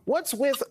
What's with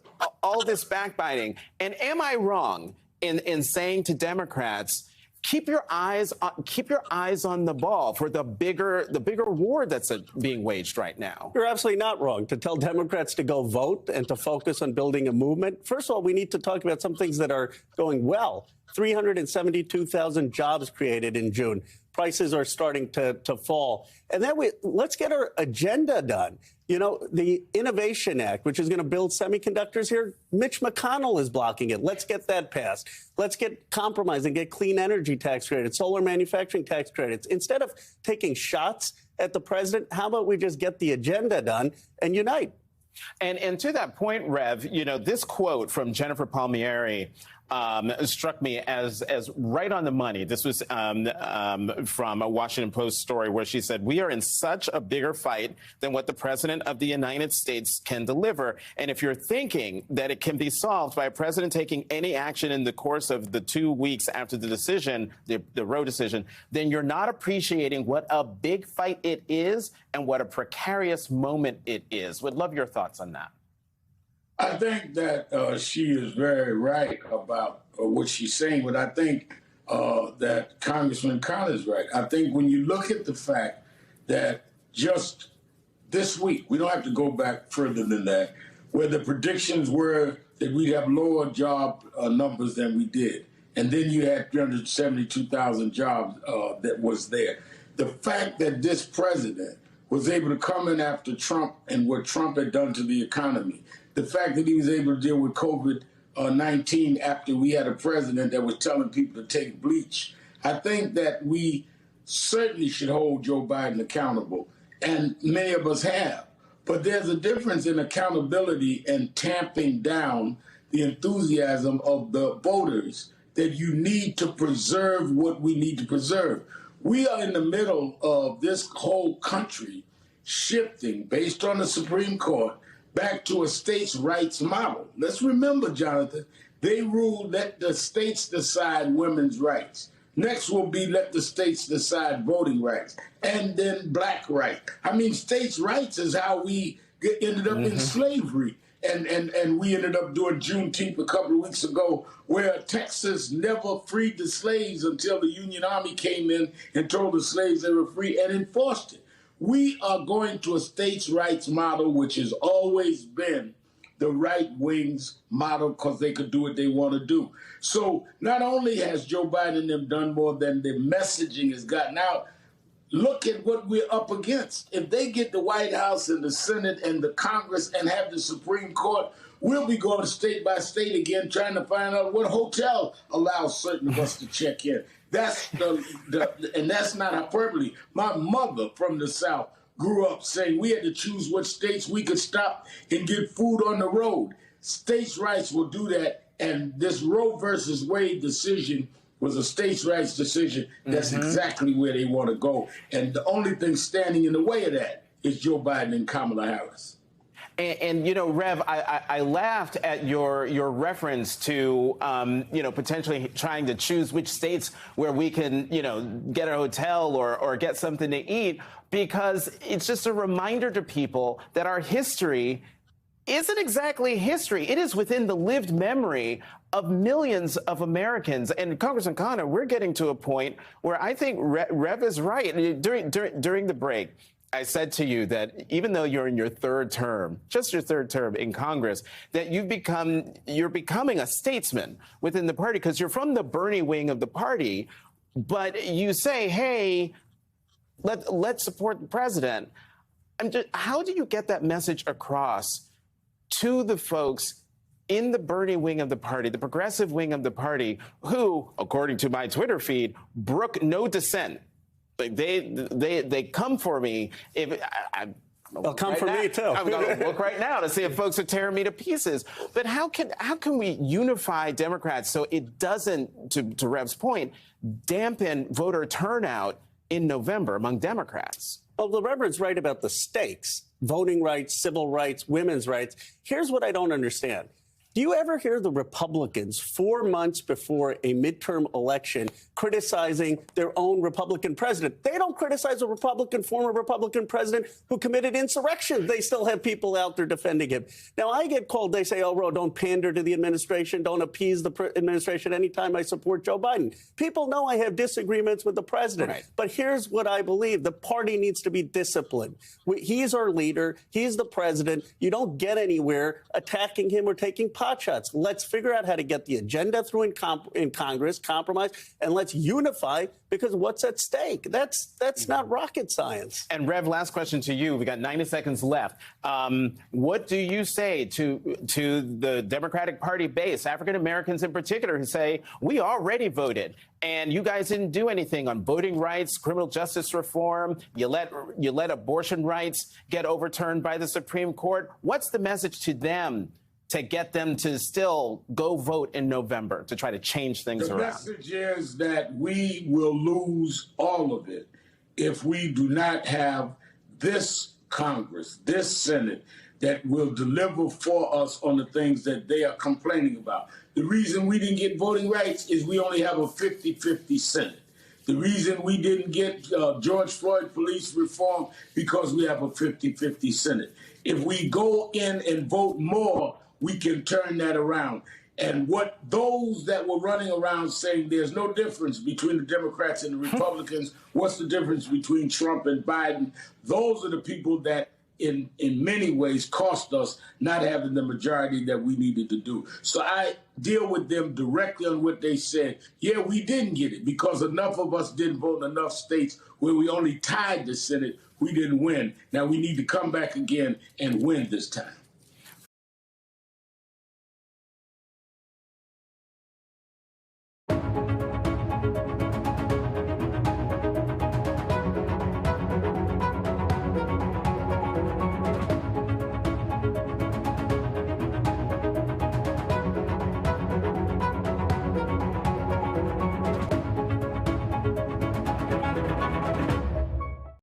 all this backbiting? And am I wrong in saying to Democrats, keep your eyes on the ball for the bigger war that's being waged right now? You're absolutely not wrong to tell Democrats to go vote and to focus on building a movement. First of all, we need to talk about some things that are going well. 372,000 jobs created in June. Prices are starting to fall. And then let's get our agenda done. You know, the Innovation Act, which is going to build semiconductors here, Mitch McConnell is blocking it. Let's get that passed. Let's get compromised and get clean energy tax credits, solar manufacturing tax credits. Instead of taking shots at the president, how about we just get the agenda done and unite? And to that point, Rev, you know, this quote from Jennifer Palmieri struck me as right on the money. This was from a Washington Post story where she said, "We are in such a bigger fight than what the president of the United States can deliver. And if you're thinking that it can be solved by a president taking any action in the course of the 2 weeks after the decision, the Roe decision, then you're not appreciating what a big fight it is and what a precarious moment it is." Would love your thoughts on that. I think that she is very right about what she's saying, but I think that Congressman Connor is right. I think when you look at the fact that just this week, we don't have to go back further than that, where the predictions were that we'd have lower job numbers than we did. And then you had 372,000 jobs that was there. The fact that this president was able to come in after Trump and what Trump had done to the economy, the fact that he was able to deal with COVID-19 after we had a president that was telling people to take bleach, I think that we certainly should hold Joe Biden accountable, and many of us have. But there's a difference in accountability and tamping down the enthusiasm of the voters that you need to preserve what we need to preserve. We are in the middle of this whole country shifting, based on the Supreme Court, back to a states' rights model. Let's remember, Jonathan, they ruled let the states decide women's rights. Next will be let the states decide voting rights, and then black rights. I mean, states' rights is how we ended up in slavery. And we ended up doing Juneteenth a couple of weeks ago, where Texas never freed the slaves until the Union Army came in and told the slaves they were free and enforced it. We are going to a states' rights model, which has always been the right wing's model because they could do what they want to do. So not only has Joe Biden and them done more than the messaging has gotten out, look at what we're up against. If they get the White House and the Senate and the Congress and have the Supreme Court, we'll be going state by state again trying to find out what hotel allows certain of us to check in. That's and that's not hyperbole. My mother from the South grew up saying we had to choose what states we could stop and get food on the road. States' rights will do that, and this Roe versus Wade decision was a states' rights decision. That's exactly where they want to go. And the only thing standing in the way of that is Joe Biden and Kamala Harris. And you know, Rev, I laughed at your reference to, potentially trying to choose which states where we can, get a hotel or get something to eat, because it's just a reminder to people that our history isn't exactly history. It is within the lived memory of millions of Americans. And Congressman Connor, we're getting to a point where I think Rev is right. During the break, I said to you that even though you're in your third term, just your third term in Congress, that you're becoming a statesman within the party because you're from the Bernie wing of the party, but you say, hey, let's support the president. How do you get that message across to the folks in the Bernie wing of the party, the progressive wing of the party, who, according to my Twitter feed, brook no dissent? Like they come for me. They'll come for me too. I'm going to look right now to see if folks are tearing me to pieces. But how can we unify Democrats so it doesn't, to Rev's point, dampen voter turnout in November among Democrats? Well, the Reverend's right about the stakes: voting rights, civil rights, women's rights. Here's what I don't understand. Do you ever hear the Republicans 4 months before a midterm election criticizing their own Republican president? They don't criticize a former Republican president who committed insurrection. They still have people out there defending him. Now, I get called, they say, oh, Ro, don't pander to the administration, don't appease the administration anytime I support Joe Biden. People know I have disagreements with the president. Right. But here's what I believe. The party needs to be disciplined. He's our leader. He's the president. You don't get anywhere attacking him or taking pot shots. Let's figure out how to get the agenda through in Congress, compromise, and let's unify, because what's at stake? That's not rocket science. And Rev, last question to you. We got 90 seconds left. What do you say to the Democratic Party base, African Americans in particular, who say we already voted and you guys didn't do anything on voting rights, criminal justice reform? You let abortion rights get overturned by the Supreme Court. What's the message to them to get them to still go vote in November to try to change things around? The message is that we will lose all of it if we do not have this Congress, this Senate, that will deliver for us on the things that they are complaining about. The reason we didn't get voting rights is we only have a 50-50 Senate. The reason we didn't get George Floyd police reform because we have a 50-50 Senate. If we go in and vote more, we can turn that around. And what those that were running around saying there's no difference between the Democrats and the Republicans, what's the difference between Trump and Biden? Those are the people that in many ways cost us not having the majority that we needed to do. So I deal with them directly on what they said. Yeah, we didn't get it because enough of us didn't vote in enough states where we only tied the Senate. We didn't win. Now we need to come back again and win this time.